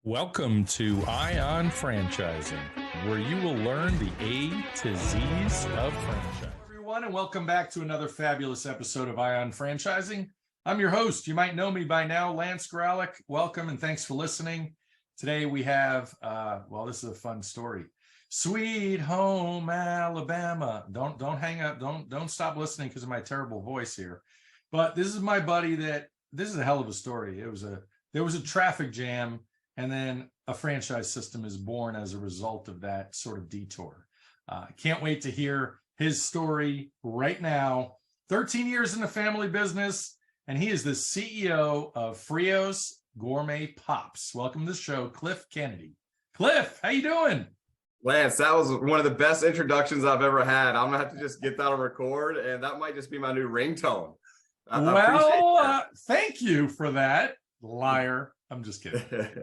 Welcome to Ion Franchising, where you will learn the A to Z's of franchise. Everyone, and welcome back to another fabulous episode of Ion Franchising. I'm your host. You might know me by now, Lance Graulich. Welcome and thanks for listening. Today we have, this is a fun story. Sweet Home Alabama. Don't hang up. Don't stop listening because of my terrible voice here. But this is my buddy this is a hell of a story. There was a traffic jam, and then a franchise system is born as a result of that sort of detour. Can't wait to hear his story right now. 13 years in the family business, and he is the CEO of Frios Gourmet Pops. Welcome to the show, Cliff Kennedy. Cliff, how you doing? Lance, that was one of the best introductions I've ever had. I'm gonna have to just get that on record, and that might just be my new ringtone. Thank you for that, liar. I'm just kidding.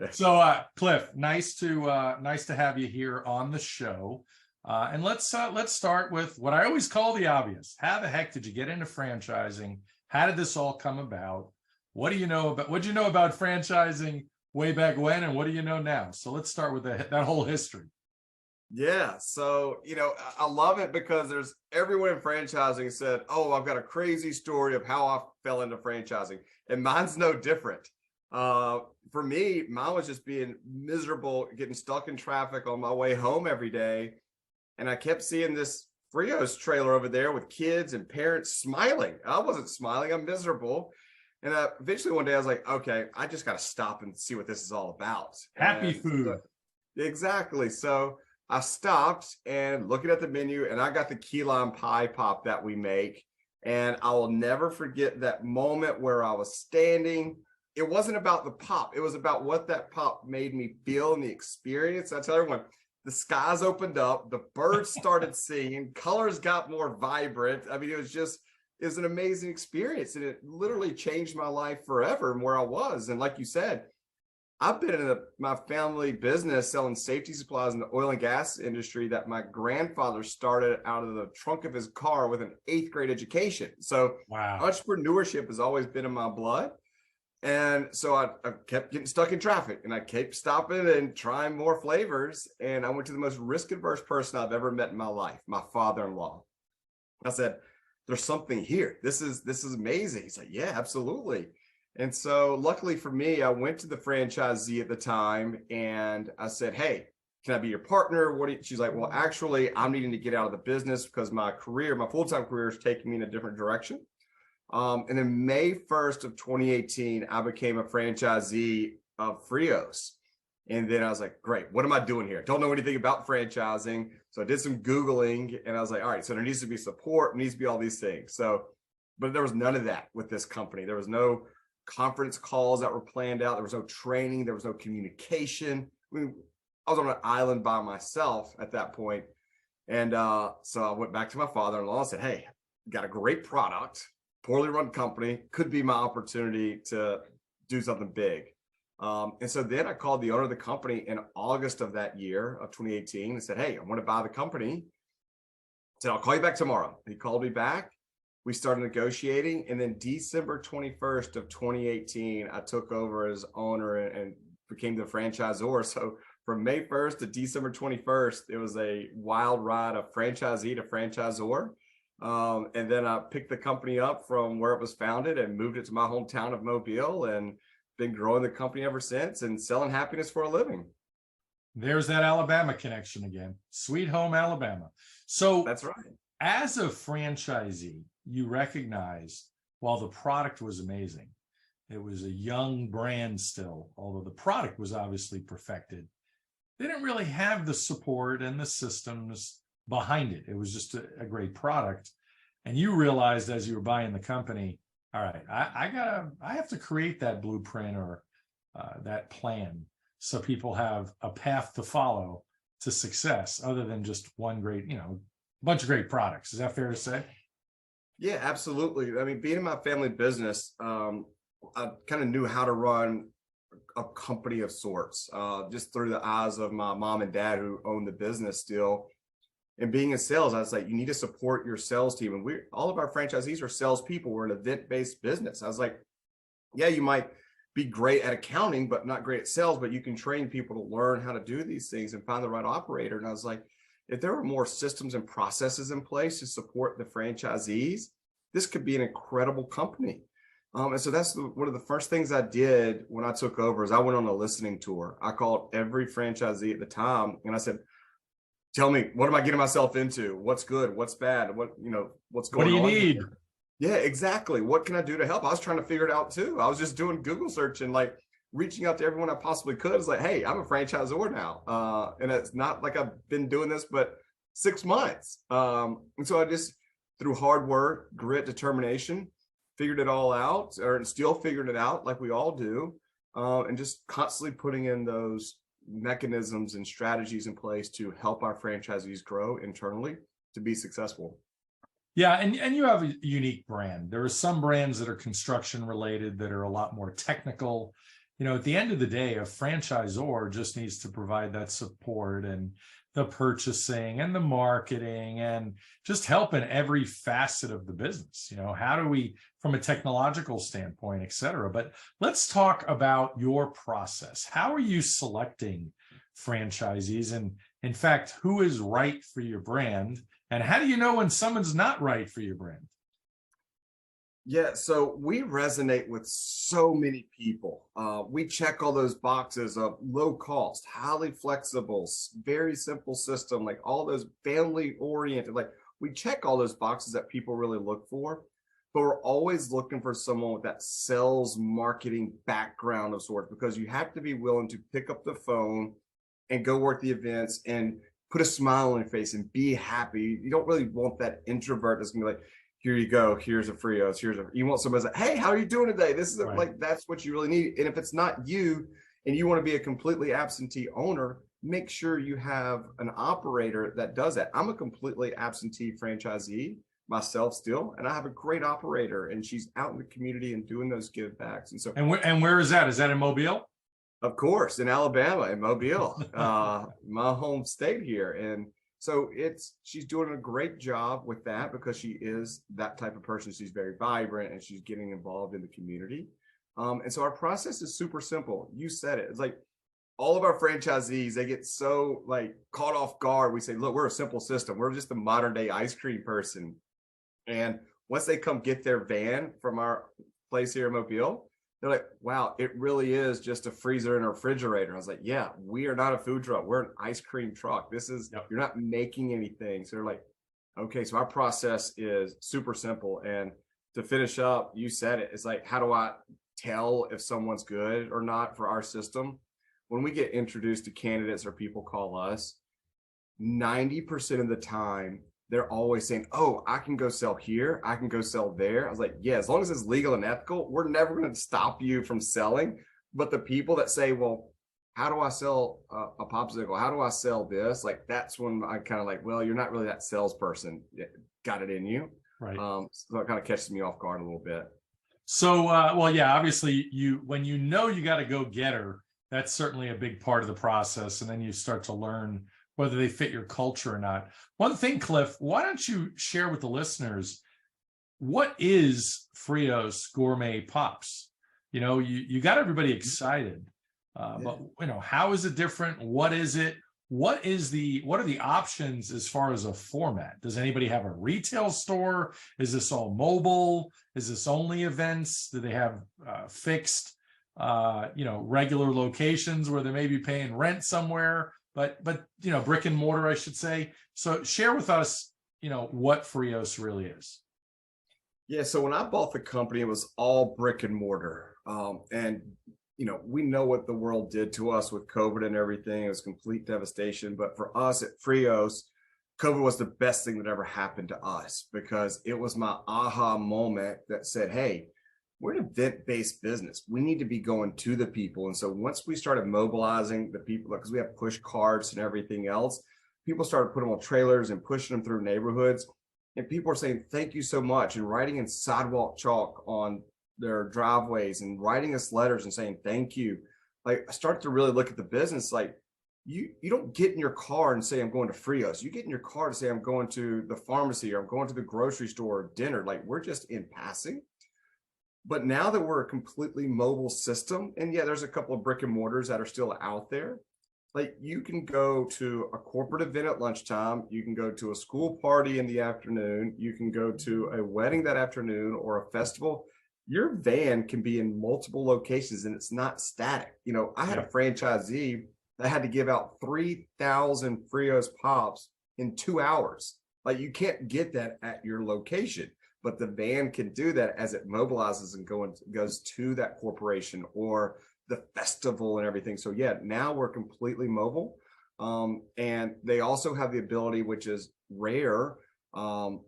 So, Cliff, nice to have you here on the show. And let's start with what I always call the obvious. How the heck did you get into franchising? How did this all come about? What do you know about franchising way back when, and what do you know now? So let's start with that whole history. Yeah, so I love it because there's everyone in franchising said, "Oh, I've got a crazy story of how I fell into franchising," and mine's no different. For me, mine was just being miserable, getting stuck in traffic on my way home every day. And I kept seeing this Frios trailer over there with kids and parents smiling. I wasn't smiling, I'm miserable. And eventually one day I was like, okay, I just got to stop and see what this is all about. Happy food. Exactly. So I stopped and looking at the menu, and I got the Key Lime Pie Pop that we make. And I will never forget that moment where I was standing. It wasn't about the pop. It was about what that pop made me feel in the experience. I tell everyone, the skies opened up, the birds started singing, colors got more vibrant. I mean, it was an amazing experience, and it literally changed my life forever and where I was. And like you said, I've been in my family business selling safety supplies in the oil and gas industry that my grandfather started out of the trunk of his car with an 8th grade education. So wow, entrepreneurship has always been in my blood. And so I kept getting stuck in traffic, and I kept stopping and trying more flavors. And I went to the most risk-averse person I've ever met in my life, my father-in-law. I said, "There's something here. This is amazing." He's like, "Yeah, absolutely." And so luckily for me, I went to the franchisee at the time and I said, "Hey, can I be your partner?" She's like, "Well, actually, I'm needing to get out of the business because my full-time career is taking me in a different direction." And then May 1st of 2018, I became a franchisee of Frios. And then I was like, great, what am I doing here? Don't know anything about franchising. So I did some Googling, and I was like, all right, so there needs to be support, there needs to be all these things. But there was none of that with this company. There was no conference calls that were planned out. There was no training. There was no communication. I mean, I was on an island by myself at that point. And so I went back to my father-in-law and said, hey, got a great product, poorly run company, could be my opportunity to do something big. And so then I called the owner of the company in August of that year of 2018 and said, hey, I want to buy the company. I said, I'll call you back tomorrow. He called me back. We started negotiating. And then December 21st of 2018, I took over as owner and became the franchisor. So from May 1st to December 21st, it was a wild ride of franchisee to franchisor. And then I picked the company up from where it was founded and moved it to my hometown of Mobile, and been growing the company ever since and selling happiness for a living. There's that Alabama connection again. Sweet Home Alabama. So that's right. As a franchisee, you recognized while the product was amazing, it was a young brand still, although the product was obviously perfected. They didn't really have the support and the systems behind it. It was just a great product. And you realized as you were buying the company, all right, I have to create that blueprint or that plan so people have a path to follow to success other than just one great, bunch of great products. Is that fair to say? Yeah, absolutely. I mean, being in my family business, I kind of knew how to run a company of sorts, just through the eyes of my mom and dad who own the business still. And being in sales, I was like, you need to support your sales team. And all of our franchisees are salespeople. We're an event-based business. I was like, yeah, you might be great at accounting, but not great at sales, but you can train people to learn how to do these things and find the right operator. And I was like, if there were more systems and processes in place to support the franchisees, this could be an incredible company. And so that's one of the first things I did when I took over is I went on a listening tour. I called every franchisee at the time and I said, tell me, what am I getting myself into? What's good? What's bad? What's going on? What do you need? Yeah, exactly. What can I do to help? I was trying to figure it out too. I was just doing Google search and like reaching out to everyone I possibly could. It's like, hey, I'm a franchisor now. And it's not like I've been doing this, but 6 months. And so I just, through hard work, grit, determination, figured it all out, or still figuring it out like we all do. And just constantly putting in those mechanisms and strategies in place to help our franchisees grow internally to be successful. Yeah, and you have a unique brand. There are some brands that are construction related that are a lot more technical. At the end of the day, a franchisor just needs to provide that support and the purchasing and the marketing and just help in every facet of the business. How do we, from a technological standpoint, et cetera. But let's talk about your process. How are you selecting franchisees? And in fact, who is right for your brand? And how do you know when someone's not right for your brand? Yeah, so we resonate with so many people. We check all those boxes of low cost, highly flexible, very simple system, like all those family oriented, like we check all those boxes that people really look for, but we're always looking for someone with that sales marketing background of sorts, because you have to be willing to pick up the phone and go work the events and put a smile on your face and be happy. You don't really want that introvert that's gonna be like, here you go, here's a Frios, you want somebody that's like, hey, how are you doing today? This is right. Like, that's what you really need. And if it's not you and you want to be a completely absentee owner, make sure you have an operator that does that. I'm a completely absentee franchisee myself still, and I have a great operator, and she's out in the community and doing those give backs. And so, and where is that? Is that in Mobile? Of course, in Alabama, in Mobile, my home state here. And so she's doing a great job with that because she is that type of person. She's very vibrant and she's getting involved in the community. And so our process is super simple. You said it. It's like all of our franchisees, they get so like caught off guard. We say, look, we're a simple system. We're just a modern day ice cream person. And once they come get their van from our place here in Mobile, they're like, wow, it really is just a freezer and a refrigerator. I was like, yeah, we are not a food truck. We're an ice cream truck. This is, You're not making anything. So they're like, okay, so our process is super simple. And to finish up, you said it. It's like, how do I tell if someone's good or not for our system? When we get introduced to candidates or people call us, 90% of the time, they're always saying, oh, I can go sell here. I can go sell there. I was like, yeah, as long as it's legal and ethical, we're never going to stop you from selling. But the people that say, well, how do I sell a popsicle? How do I sell this? Like, that's when I kind of like, well, you're not really that salesperson. Got it in you. Right. So it kind of catches me off guard a little bit. So, well, yeah, obviously when you got to go get her, that's certainly a big part of the process. And then you start to learn whether they fit your culture or not. One thing, Cliff, why don't you share with the listeners, what is Frios Gourmet Pops? You got everybody excited, but how is it different? What is it? What are the options as far as a format? Does anybody have a retail store? Is this all mobile? Is this only events? Do they have fixed, regular locations where they may be paying rent somewhere? But brick and mortar, I should say. So share with us, what Frios really is. Yeah. So when I bought the company, it was all brick and mortar. And we know what the world did to us with COVID and everything. It was complete devastation. But for us at Frios, COVID was the best thing that ever happened to us, because it was my aha moment that said, hey, we're an event-based business. We need to be going to the people. And so once we started mobilizing the people, because we have push carts and everything else, people started putting them on trailers and pushing them through neighborhoods. And people are saying, thank you so much, and writing in sidewalk chalk on their driveways and writing us letters and saying, thank you. Like, I start to really look at the business. Like, you don't get in your car and say, I'm going to Frios. You get in your car to say, I'm going to the pharmacy, or I'm going to the grocery store, or dinner. Like, we're just in passing. But now that we're a completely mobile system, and yeah, there's a couple of brick and mortars that are still out there. Like you can go to a corporate event at lunchtime, you can go to a school party in the afternoon, you can go to a wedding that afternoon or a festival. Your van can be in multiple locations and it's not static. You know, I had a franchisee that had to give out 3,000 Frios Pops in 2 hours. Like you can't get that at your location, but the van can do that as it mobilizes and goes to that corporation or the festival and everything. So yeah, now we're completely mobile. And they also have the ability, which is rare. You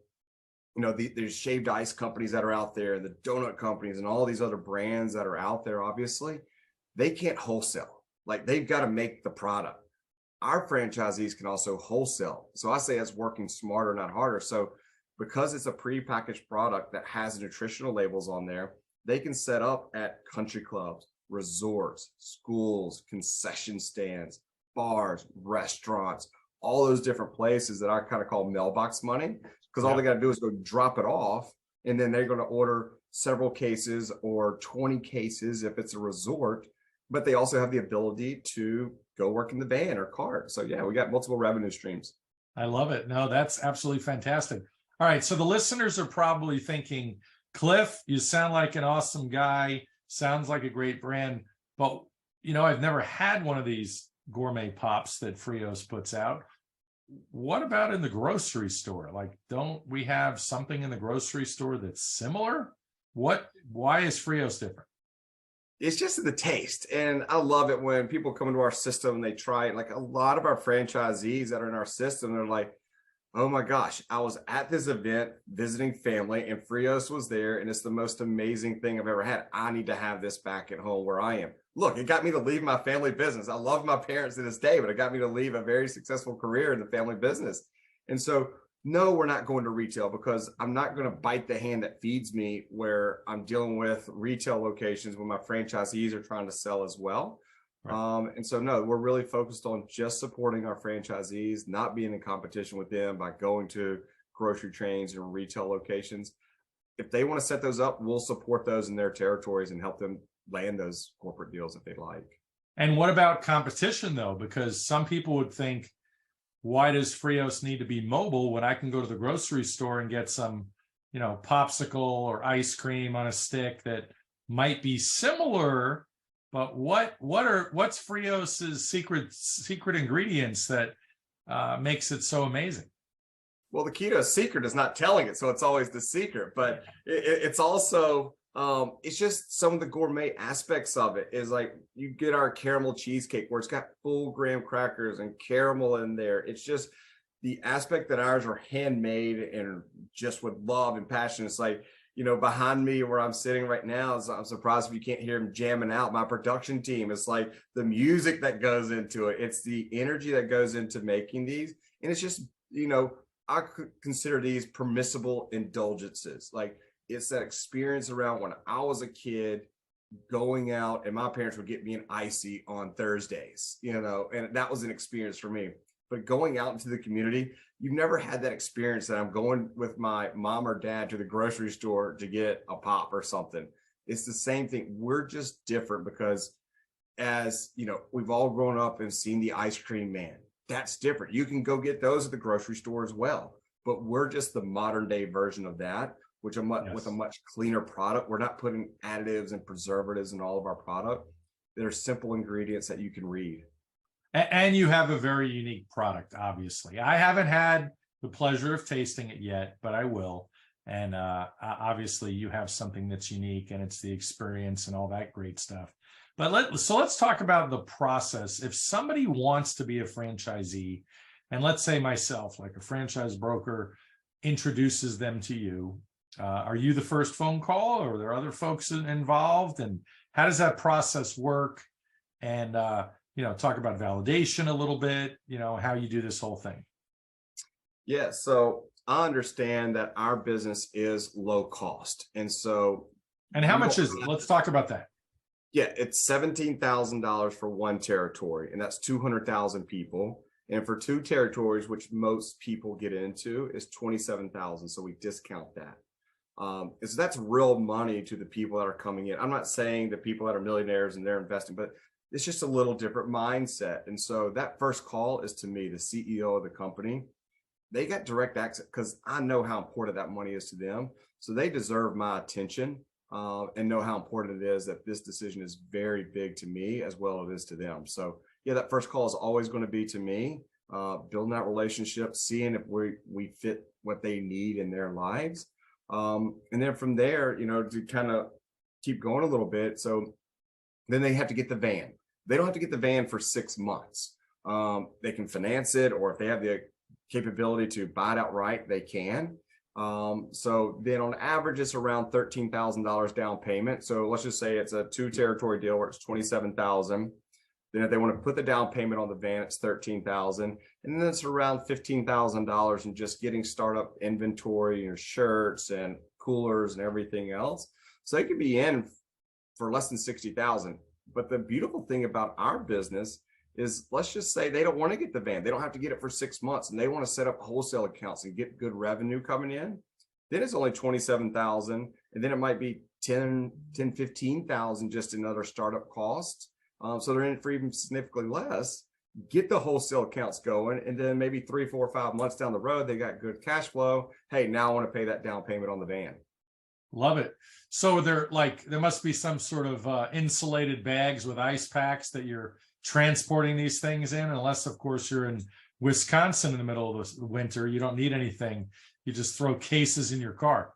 know, there's shaved ice companies that are out there, and the donut companies and all these other brands that are out there, obviously, they can't wholesale. Like they've got to make the product. Our franchisees can also wholesale. So I say it's working smarter, not harder. So because it's a prepackaged product that has nutritional labels on there, they can set up at country clubs, resorts, schools, concession stands, bars, restaurants, all those different places that I kind of call mailbox money, because all they got to do is go drop it off, and then they're going to order several cases or 20 cases if it's a resort, but they also have the ability to go work in the van or cart. So yeah, we got multiple revenue streams. I love it. No, that's absolutely fantastic. All right, so the listeners are probably thinking, Cliff, you sound like an awesome guy, sounds like a great brand, but you know, I've never had one of these gourmet pops that Frios puts out. What about in the grocery store? Like, don't we have something in the grocery store that's similar? Why is Frios different? It's just the taste. And I love it when people come into our system and they try it. Like a lot of our franchisees that are in our system, they're like, oh my gosh, I was at this event visiting family and Frios was there, and it's the most amazing thing I've ever had. I need to have this back at home where I am. Look, it got me to leave my family business. I love my parents to this day, but it got me to leave a very successful career in the family business. And so, no, we're not going to retail because I'm not going to bite the hand that feeds me where I'm dealing with retail locations when my franchisees are trying to sell as well. Right. And so, no, we're really focused on just supporting our franchisees, not being in competition with them by going to grocery chains and retail locations. If they want to set those up, we'll support those in their territories and help them land those corporate deals if they like. And what about competition, though? Because some people would think, why does Frios need to be mobile when I can go to the grocery store and get some, you know, popsicle or ice cream on a stick that might be similar? But what's Frios's secret ingredients that makes it so amazing? Well, the key to a secret is not telling it, so it's always the secret. But it's also it's just some of the gourmet aspects of it. Is like you get our caramel cheesecake where it's got full graham crackers and caramel in there. It's just the aspect that ours are handmade and just with love and passion. It's like, you know, behind me where I'm sitting right now, I'm surprised if you can't hear them jamming out. My production team, it's like the music that goes into it. It's the energy that goes into making these. And it's just, you know, I consider these permissible indulgences. Like it's that experience around when I was a kid going out and my parents would get me an icy on Thursdays, you know, and that was an experience for me. But going out into the community, you've never had that experience that I'm going with my mom or dad to the grocery store to get a pop or something. It's the same thing. We're just different because, as you know, we've all grown up and seen the ice cream man. That's different. You can go get those at the grocery store as well. But we're just the modern day version of that, which with a much cleaner product. We're not putting additives and preservatives in all of our product. They're simple ingredients that you can read. And you have a very unique product, obviously. I haven't had the pleasure of tasting it yet, but I will. And obviously you have something that's unique, and it's the experience and all that great stuff. But let's talk about the process. If somebody wants to be a franchisee, and let's say myself, like a franchise broker, introduces them to you, are you the first phone call, or are there other folks involved? And how does that process work? And you know, talk about validation a little bit, you know, how you do this whole thing. Yeah, so I understand that our business is low cost. And so. And how much is it? Let's talk about that. Yeah, it's $17,000 for one territory, and that's 200,000 people. And for two territories, which most people get into, is 27,000. So we discount that. And so that's real money to the people that are coming in. I'm not saying the people that are millionaires and they're investing, but it's just a little different mindset. And so that first call is to me, the CEO of the company. They got direct access because I know how important that money is to them. So they deserve my attention, and know how important it is that this decision is very big to me as well as it is to them. So yeah, that first call is always going to be to me, building that relationship, seeing if we fit what they need in their lives. And then from there, to kind of keep going a little bit. So then they have to get the van. They don't have to get the van for 6 months. They can finance it, or if they have the capability to buy it outright, they can. So then on average, it's around $13,000 down payment. So let's just say it's a 2-territory deal where it's $27,000. Then if they want to put the down payment on the van, it's $13,000. And then it's around $15,000 in just getting startup inventory, shirts and coolers and everything else. So they could be in for less than $60,000. But the beautiful thing about our business is, let's just say they don't want to get the van. They don't have to get it for 6 months, and they want to set up wholesale accounts and get good revenue coming in. Then it's only $27,000, and then it might be $15,000 just in other startup costs. So they're in it for even significantly less. Get the wholesale accounts going, and then maybe 3, 4, 5 months down the road, they got good cash flow. Hey, now I want to pay that down payment on the van. Love it. So there must be some sort of insulated bags with ice packs that you're transporting these things in, unless of course you're in Wisconsin in the middle of the winter. You don't need anything. You just throw cases in your car.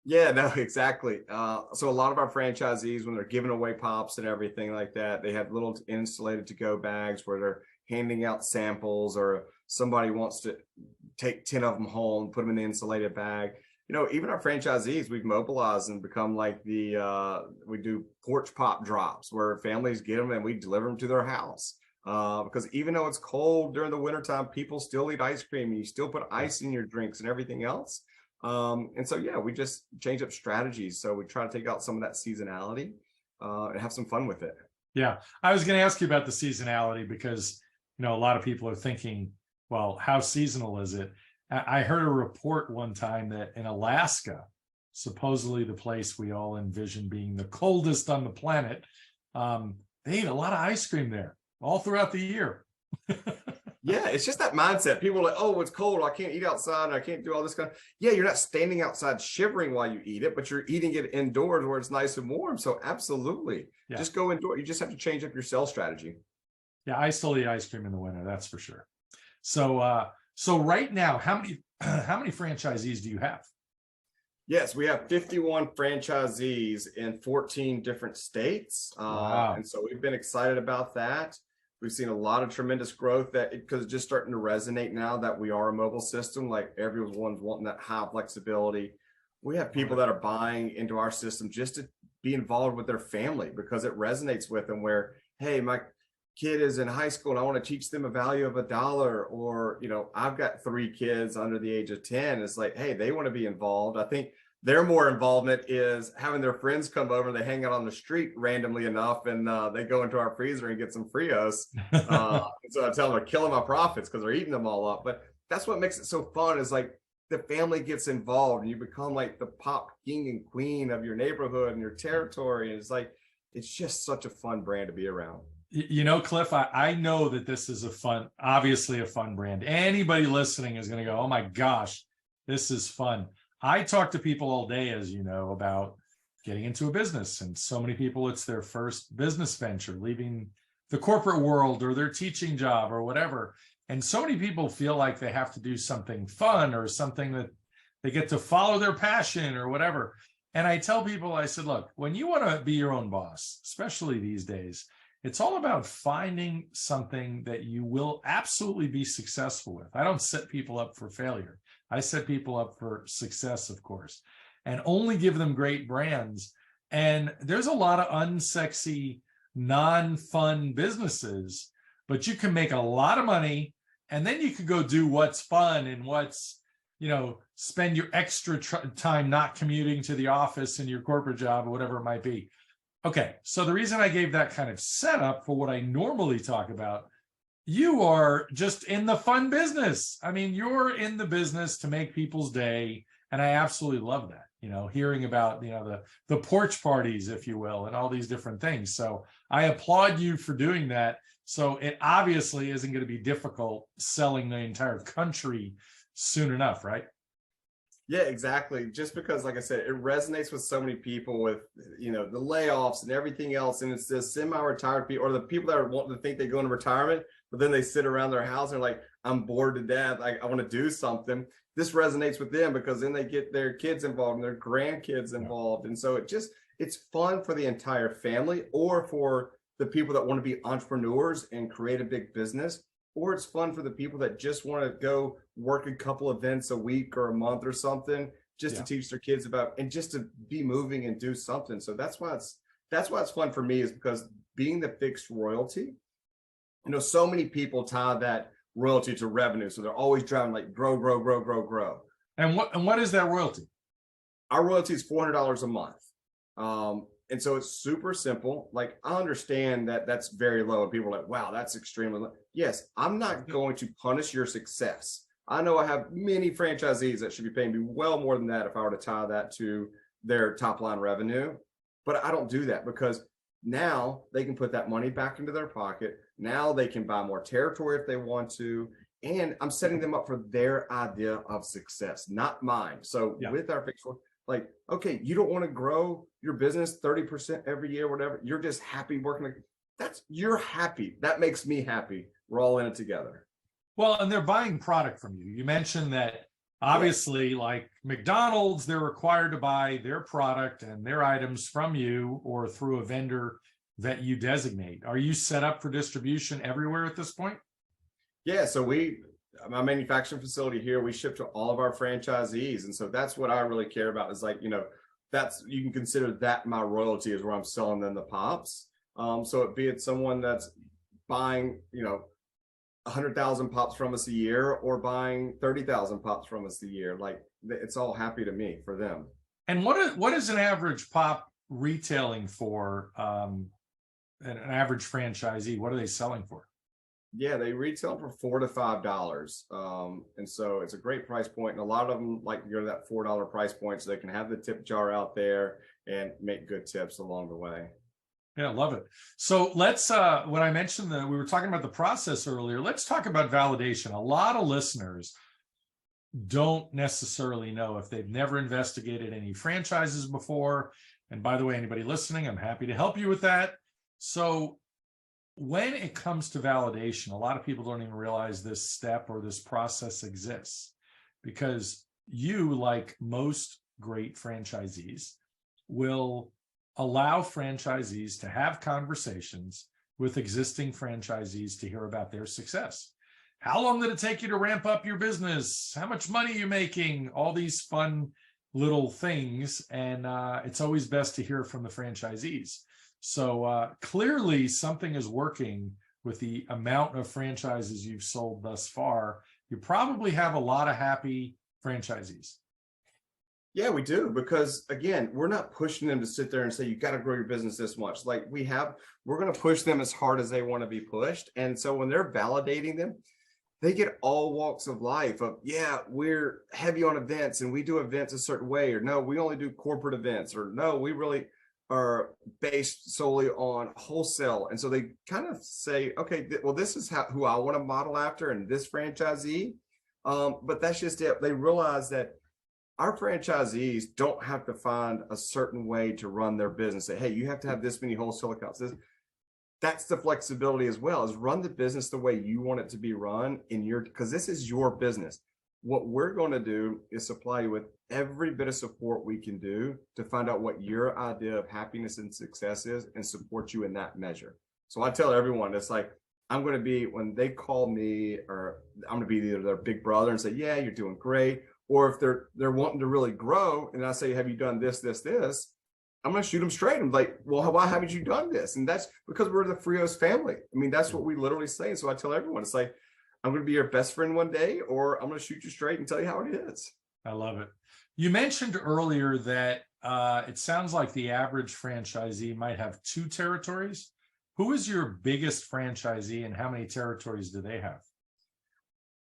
Yeah, no, exactly. So a lot of our franchisees, when they're giving away pops and everything like that, they have little insulated to-go bags where they're handing out samples, or somebody wants to take 10 of them home, put them in the insulated bag. Even our franchisees, we've mobilized and become like we do porch pop drops where families get them and we deliver them to their house. Because even though it's cold during the wintertime, people still eat ice cream, and you still put ice in your drinks and everything else. And so, yeah, we just change up strategies. So we try to take out some of that seasonality and have some fun with it. Yeah. I was going to ask you about the seasonality because, a lot of people are thinking, well, how seasonal is it? I heard a report one time that in Alaska, supposedly the place we all envision being the coldest on the planet, they eat a lot of ice cream there all throughout the year. Yeah, it's just that mindset. People are like, oh, it's cold, I can't eat outside, and I can't do all this kind of. Yeah, you're not standing outside shivering while you eat it, but you're eating it indoors where it's nice and warm. So absolutely, just go indoors. You just have to change up your sales strategy. Yeah, I still eat ice cream in the winter, that's for sure. So right now, how many franchisees do you have? Yes, we have 51 franchisees in 14 different states. Wow. And so we've been excited about that. We've seen a lot of tremendous growth because it's just starting to resonate now that we are a mobile system. Like, everyone's wanting that high flexibility. We have people that are buying into our system just to be involved with their family because it resonates with them, where, hey, my kid is in high school and I want to teach them a value of $1, or, I've got 3 kids under the age of 10. It's like, hey, they want to be involved. I think their more involvement is having their friends come over. They hang out on the street randomly enough, and they go into our freezer and get some Frios. So I tell them I'm killing my profits because they're eating them all up. But that's what makes it so fun, is like the family gets involved and you become like the pop king and queen of your neighborhood and your territory. And it's like, it's just such a fun brand to be around. Cliff, I know that this is obviously a fun brand. Anybody listening is going to go, oh my gosh, this is fun. I talk to people all day, as you know, about getting into a business. And so many people, it's their first business venture, leaving the corporate world or their teaching job or whatever. And so many people feel like they have to do something fun or something that they get to follow their passion or whatever. And I tell people, I said, look, when you want to be your own boss, especially these days, it's all about finding something that you will absolutely be successful with. I don't set people up for failure. I set people up for success, of course, and only give them great brands. And there's a lot of unsexy, non-fun businesses, but you can make a lot of money, and then you could go do what's fun and what's, spend your extra time not commuting to the office in your corporate job or whatever it might be. Okay, so the reason I gave that kind of setup for what I normally talk about, you are just in the fun business. I mean, you're in the business to make people's day, and I absolutely love that. hearing about, the porch parties, if you will, and all these different things. So I applaud you for doing that. So it obviously isn't going to be difficult selling the entire country soon enough, right? Yeah, exactly. Just because, like I said, it resonates with so many people with, the layoffs and everything else. And it's this semi-retired people, or the people that are wanting to think they go into retirement, but then they sit around their house and are like, I'm bored to death. I want to do something. This resonates with them because then they get their kids involved and their grandkids involved. And so it's fun for the entire family, or for the people that want to be entrepreneurs and create a big business, or it's fun for the people that just want to go work a couple events a week or a month or something, just to teach their kids about, and just to be moving and do something. So that's why it's fun for me, is because being the fixed royalty, so many people tie that royalty to revenue. So they're always driving like grow, grow, grow, grow, grow. And what is that royalty? Our royalty is $400 a month. And so it's super simple. Like, I understand that that's very low, and people are like, wow, that's extremely low. Yes, I'm not going to punish your success. I know I have many franchisees that should be paying me well more than that if I were to tie that to their top line revenue. But I don't do that, because now they can put that money back into their pocket. Now they can buy more territory if they want to. And I'm setting them up for their idea of success, not mine. So with our fixed, like, okay, you don't want to grow your business 30% every year, whatever. You're just happy working. You're happy. That makes me happy. We're all in it together. Well, and they're buying product from you. You mentioned that obviously, like McDonald's, they're required to buy their product and their items from you or through a vendor that you designate. Are you set up for distribution everywhere at this point? Yeah, so my manufacturing facility here, we ship to all of our franchisees. And so that's what I really care about, is like, you can consider that my royalty, is where I'm selling them the pops. So be it someone that's buying, 100,000 pops from us a year, or buying 30,000 pops from us a year, like, it's all happy to me for them. And what is an average pop retailing for an average franchisee? What are they selling for? Yeah, they retail for $4 to $5. And so it's a great price point. And a lot of them like to go to that $4 price point, so they can have the tip jar out there and make good tips along the way. Yeah, I love it. So let's, when I mentioned that we were talking about the process earlier, let's talk about validation. A lot of listeners don't necessarily know, if they've never investigated any franchises before. And by the way, anybody listening, I'm happy to help you with that. So when it comes to validation, a lot of people don't even realize this step or this process exists, because you, like most great franchisees, will allow franchisees to have conversations with existing franchisees to hear about their success. How long did it take you to ramp up your business? How much money are you making? All these fun little things. And it's always best to hear from the franchisees. So clearly something is working with the amount of franchises you've sold thus far. You probably have a lot of happy franchisees. Yeah, we do, because again, we're not pushing them to sit there and say, you got to grow your business this much. Like, we're going to push them as hard as they want to be pushed. And so when they're validating them, they get all walks of life of, yeah, we're heavy on events and we do events a certain way, or no, we only do corporate events, or no, we really are based solely on wholesale. And so they kind of say, okay, well, this is who I want to model after, and this franchisee. But that's just it. They realize that our franchisees don't have to find a certain way to run their business. Say, hey, you have to have this many wholesale accounts. That's the flexibility as well, is run the business the way you want it to be run because this is your business. What we're going to do is supply you with every bit of support we can do to find out what your idea of happiness and success is, and support you in that measure. So I tell everyone, it's like, I'm going to be, when they call me, or I'm going to be either their big brother and say, yeah, you're doing great. Or if they're wanting to really grow, and I say, have you done this, this, this? I'm going to shoot them straight. I'm like, well, why haven't you done this? And that's because we're the Frios family. I mean, that's what we literally say. And so I tell everyone, it's like, I'm going to be your best friend one day, or I'm going to shoot you straight and tell you how it is. I love it. You mentioned earlier that it sounds like the average franchisee might have 2 territories. Who is your biggest franchisee, and how many territories do they have?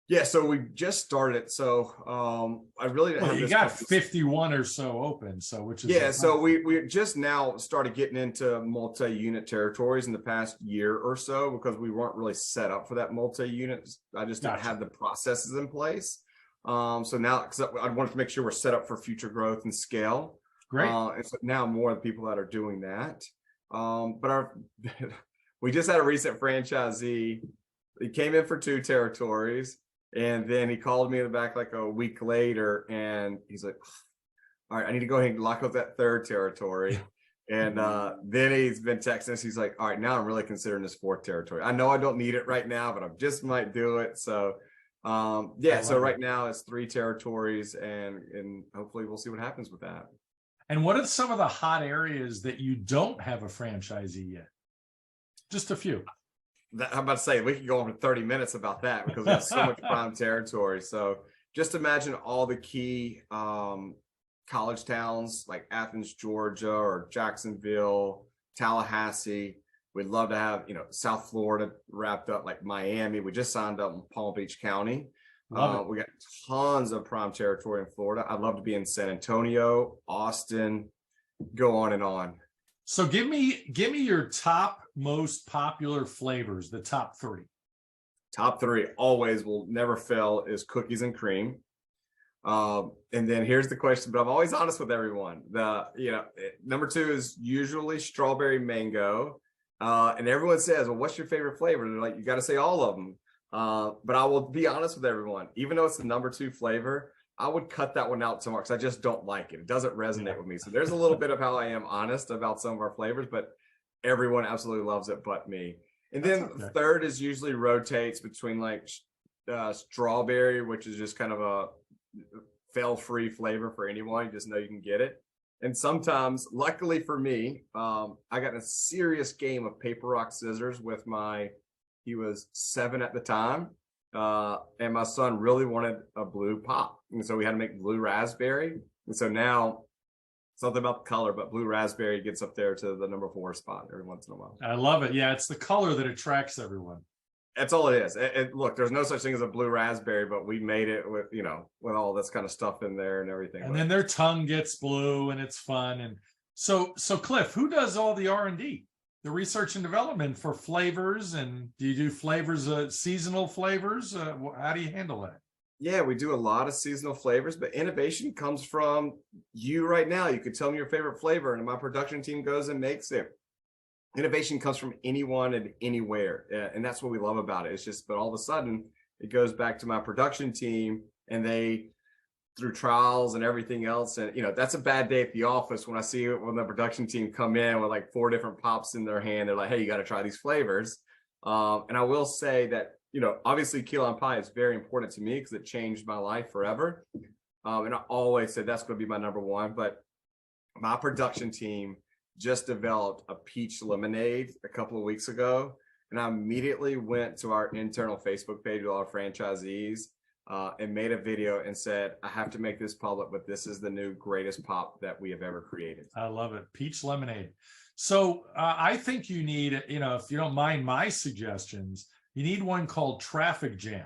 Yeah, so we just started. So I really didn't Well, have you this got company. 51 or so open, so which is Yeah, so we just now started getting into multi-unit territories in the past year or so because we weren't really set up for that multi-unit. I just didn't Gotcha. have the processes in place. So now, because I wanted to make sure we're set up for future growth and scale. Great. And so now more of the people that are doing that. But we just had a recent franchisee. He came in for 2 territories, and then he called me in the back like a week later, and he's like, all right, I need to go ahead and lock up that 3rd territory. And then he's been texting us. He's like, all right, now I'm really considering this 4th territory. I know I don't need it right now, but I just might do it. So yeah, so right now it's 3 territories, and hopefully we'll see what happens with that. And what are some of the hot areas that you don't have a franchisee yet? Just a few. I'm about to say we could go on for 30 minutes about that because we have so much prime territory. So just imagine all the key college towns like Athens, Georgia, or Jacksonville, Tallahassee. We'd love to have, South Florida wrapped up, like Miami. We just signed up in Palm Beach County. We got tons of prime territory in Florida. I'd love to be in San Antonio, Austin, go on and on. So give me your top most popular flavors, the top 3. Top 3 always will never fail is cookies and cream. And then here's the question, but I'm always honest with everyone. Number 2 is usually strawberry mango. And everyone says, well, what's your favorite flavor? They're like, you got to say all of them. But I will be honest with everyone, even though it's the number 2 flavor, I would cut that one out tomorrow because I just don't like it. It doesn't resonate with me. So there's a little bit of how I am honest about some of our flavors, but everyone absolutely loves it but me. And then 3rd is usually rotates between like strawberry, which is just kind of a fail-free flavor for anyone. You just know you can get it. And sometimes, luckily for me, I got in a serious game of paper, rock, scissors with he was 7 at the time. And my son really wanted a blue pop. And so we had to make blue raspberry. And so now something about the color, but blue raspberry gets up there to the number 4 spot every once in a while. I love it. Yeah, it's the color that attracts everyone. That's all it is. Look, there's no such thing as a blue raspberry, but we made it with, with all this kind of stuff in there and everything. And then their tongue gets blue and it's fun. And so Cliff, who does all the R&D, the research and development for flavors? And do you do flavors, seasonal flavors? How do you handle that? Yeah, we do a lot of seasonal flavors, but innovation comes from you right now. You could tell me your favorite flavor and my production team goes and makes it. Innovation comes from anyone and anywhere. And that's what we love about it. It's just, but all of a sudden it goes back to my production team and they, through trials and everything else. And, that's a bad day at the office when I see when the production team come in with like 4 different pops in their hand. They're like, hey, you got to try these flavors. And I will say that, obviously Key Lime Pie is very important to me because it changed my life forever. And I always said that's going to be my number 1, but my production team just developed a peach lemonade a couple of weeks ago. And I immediately went to our internal Facebook page with all our franchisees and made a video and said, I have to make this public, but this is the new greatest pop that we have ever created. I love it. Peach lemonade. So I think you need, if you don't mind my suggestions, you need one called Traffic Jam,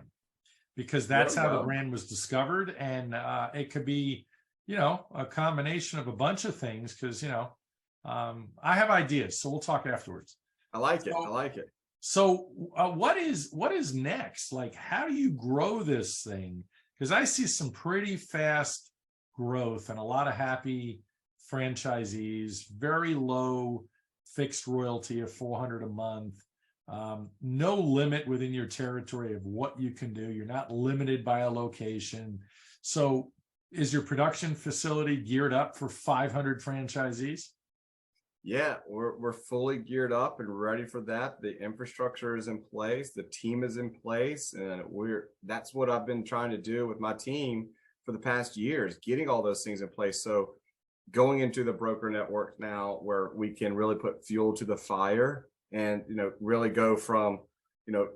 because that's how the brand was discovered. And it could be, a combination of a bunch of things because, I have ideas. So we'll talk afterwards. I like it. So what is next? Like, how do you grow this thing? Because I see some pretty fast growth and a lot of happy franchisees, very low fixed royalty of $400 a month. No limit within your territory of what you can do. You're not limited by a location. So is your production facility geared up for 500 franchisees? Yeah, we're fully geared up and ready for that. The infrastructure is in place, the team is in place, and that's what I've been trying to do with my team for the past years, getting all those things in place. So going into the broker network now where we can really put fuel to the fire and really go from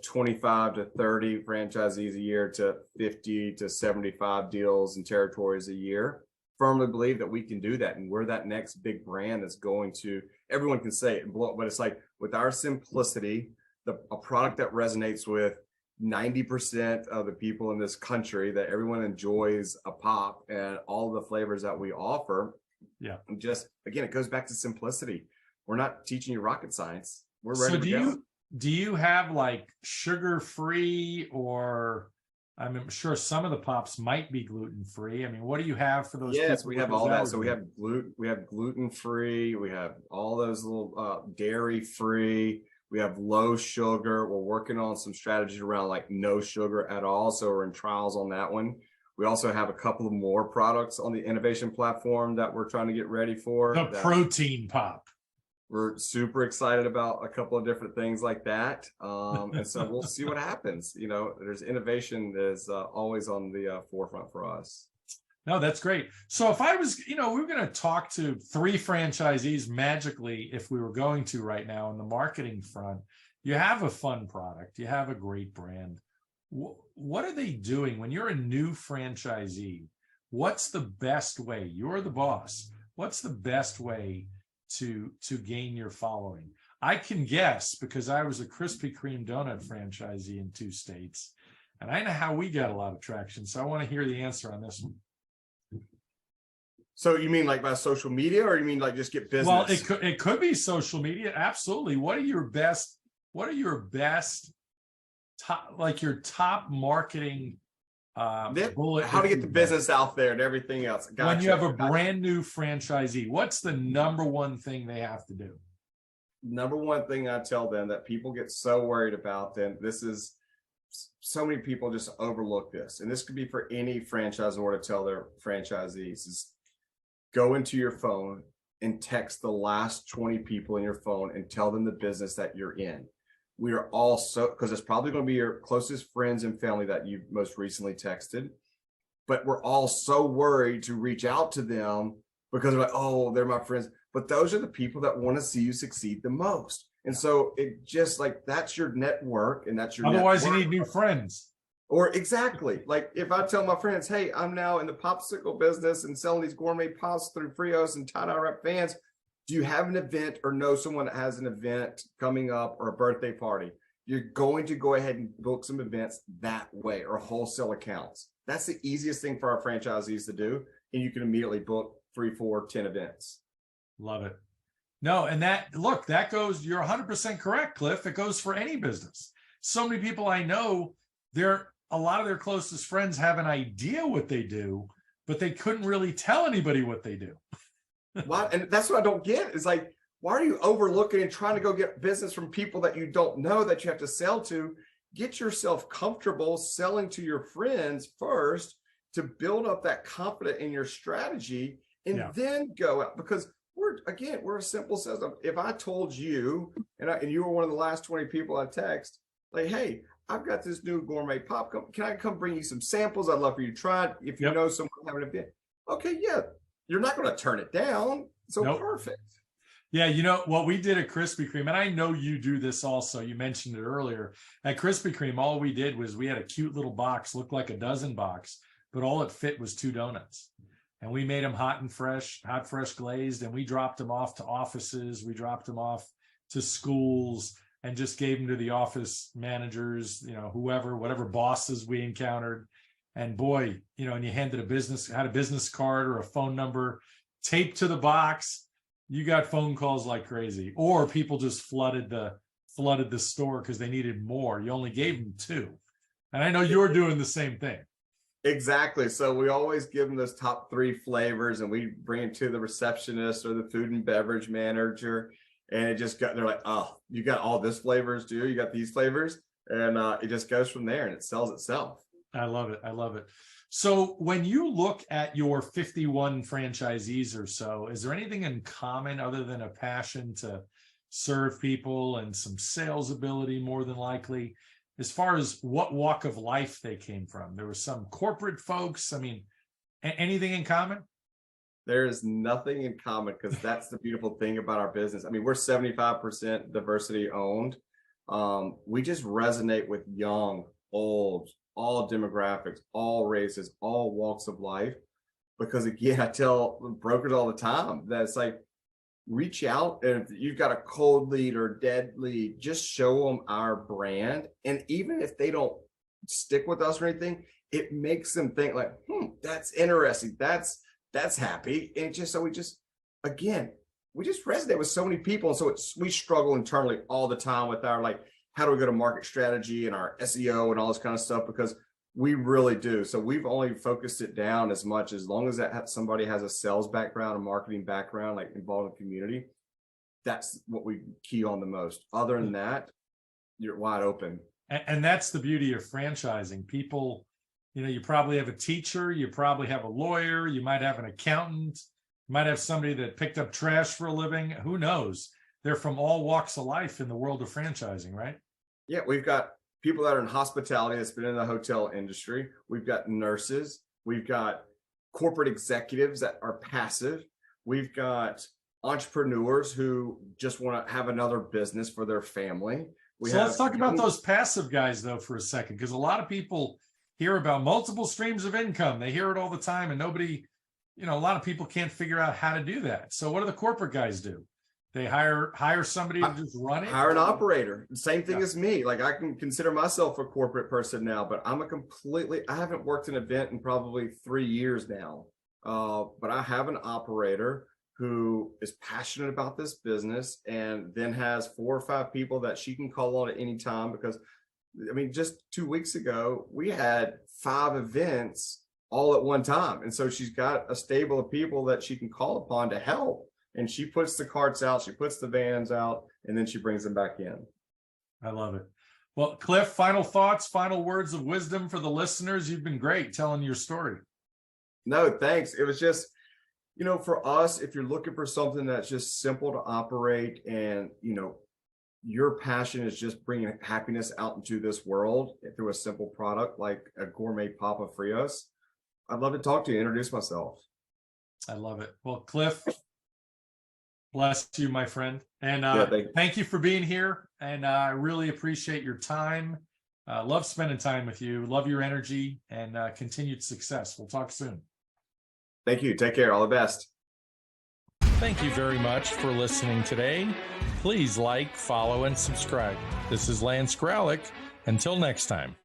25 to 30 franchisees a year to 50 to 75 deals and territories a year. Firmly believe that we can do that, and we're that next big brand that's going to, everyone can say it and blow it, but it's like with our simplicity, a product that resonates with 90% of the people in this country, that everyone enjoys a pop and all the flavors that we offer. Yeah. And just, again, it goes back to simplicity. We're not teaching you rocket science. We're So ready to go. do you have like sugar-free, or I'm sure some of the pops might be gluten-free. I mean, what do you have for those? Yes, people? we have Because all that. would So be- we have gluten-free, we have all those little dairy-free, we have low sugar. We're working on some strategies around like no sugar at all. So we're in trials on that one. We also have a couple of more products on the innovation platform that we're trying to get ready for. the protein pop. We're super excited about a couple of different things like that. And so we'll see what happens. You know, there's innovation that is always on the forefront for us. No, that's great. So if I was, we were going to talk to 3 franchisees magically, if we were going to right now on the marketing front. You have a fun product. You have a great brand. What are they doing when you're a new franchisee? What's the best way? You're the boss. What's the best way to gain your following? I can guess, because I was a Krispy Kreme donut franchisee in 2 states, and I know how we got a lot of traction. So I want to hear the answer on this one. So you mean like by social media, or you mean like just get business? Well, it could be social media. Absolutely. What are your best top, like your top marketing bullet? How to get the business out there and everything else. Gotcha. When you have a brand new franchisee, what's the number one thing they have to do? Number one thing I tell them that people get so worried about, then this is, so many people just overlook this, and this could be for any franchisor to tell their franchisees, is go into your phone and text the last 20 people in your phone and tell them the business that you're in. We are all so, because it's probably going to be your closest friends and family that you've most recently texted, but we're all so worried to reach out to them because they're like, oh, they're my friends. But those are the people that want to see you succeed the most. And so it just like, that's your network, and that's your Otherwise network. You need new friends. Or exactly, like if I tell my friends, hey, I'm now in the popsicle business and selling these gourmet pops through Frios and tie-dye wrap fans. Do you have an event or know someone that has an event coming up or a birthday party? You're going to go ahead and book some events that way, or wholesale accounts. That's the easiest thing for our franchisees to do. And you can immediately book 3, 4, 10 events. Love it. No, and that goes, you're 100% correct, Cliff. It goes for any business. So many people I know, a lot of their closest friends have an idea what they do, but they couldn't really tell anybody what they do. Why? And that's what I don't get. Is like, why are you overlooking and trying to go get business from people that you don't know that you have to sell to? Get yourself comfortable selling to your friends first to build up that confidence in your strategy, and then go out. Because we're a simple system. If I told you, and you were one of the last 20 people I text, like, hey, I've got this new gourmet pop. Can I come bring you some samples? I'd love for you to try it. If you know someone having an event, okay, yeah, you're not going to turn it down. So perfect. Yeah, you know what we did at Krispy Kreme, and I know you do this also. You mentioned it earlier. At Krispy Kreme, all we did was we had a cute little box, looked like a dozen box, but all it fit was 2 donuts. And we made them hot, fresh glazed, and we dropped them off to offices. We dropped them off to schools, and just gave them to the office managers, whatever bosses we encountered. And boy, and you had a business card or a phone number taped to the box. You got phone calls like crazy, or people just flooded the store because they needed more. You only gave them 2. And I know you're doing the same thing. Exactly. So we always give them those top 3 flavors, and we bring it to the receptionist or the food and beverage manager. And they're like, oh, you got all this flavors, do you? You got these flavors? And it just goes from there, and it sells itself. I love it. I love it. So when you look at your 51 franchisees or so, is there anything in common other than a passion to serve people and some sales ability, more than likely, as far as what walk of life they came from? There were some corporate folks. I mean, anything in common? There is nothing in common, because that's the beautiful thing about our business. I mean, we're 75% diversity owned. We just resonate with young, old, all demographics, all races, all walks of life. Because again, I tell brokers all the time that it's like, reach out. And if you've got a cold lead or dead lead, just show them our brand. And even if they don't stick with us or anything, it makes them think like, that's interesting. That's happy. And just so we just resonate with so many people. And so we struggle internally all the time with our, like, how do we go to market strategy and our SEO and all this kind of stuff, because we really do. So we've only focused it down as much as long as somebody has a sales background, a marketing background, like involved in the community. That's what we key on the most. Other than that, you're wide open. And that's the beauty of franchising. People, you probably have a teacher, you probably have a lawyer, you might have an accountant, you might have somebody that picked up trash for a living. Who knows? They're from all walks of life in the world of franchising, right? Yeah, we've got people that are in hospitality that's been in the hotel industry. We've got nurses. We've got corporate executives that are passive. We've got entrepreneurs who just want to have another business for their family. Let's talk about those passive guys, though, for a second, because a lot of people hear about multiple streams of income. They hear it all the time, and nobody, a lot of people can't figure out how to do that. So what do the corporate guys do? They hire somebody to just run it? Hire an operator. Same thing as me. Like, I can consider myself a corporate person now, but I haven't worked an event in probably 3 years now. But I have an operator who is passionate about this business and then has 4 or 5 people that she can call on at any time, because just 2 weeks ago, we had 5 events all at one time. And so she's got a stable of people that she can call upon to help. And she puts the carts out, she puts the vans out, and then she brings them back in. I love it. Well, Cliff, final thoughts, final words of wisdom for the listeners. You've been great telling your story. No, thanks. It was just, for us, if you're looking for something that's just simple to operate and, your passion is just bringing happiness out into this world through a simple product like a gourmet pop of Frios, I'd love to talk to you, introduce myself. I love it. Well, Cliff, bless you, my friend. And thank you for being here. And I really appreciate your time. Love spending time with you. Love your energy and continued success. We'll talk soon. Thank you. Take care. All the best. Thank you very much for listening today. Please like, follow, and subscribe. This is Lance Graulich. Until next time.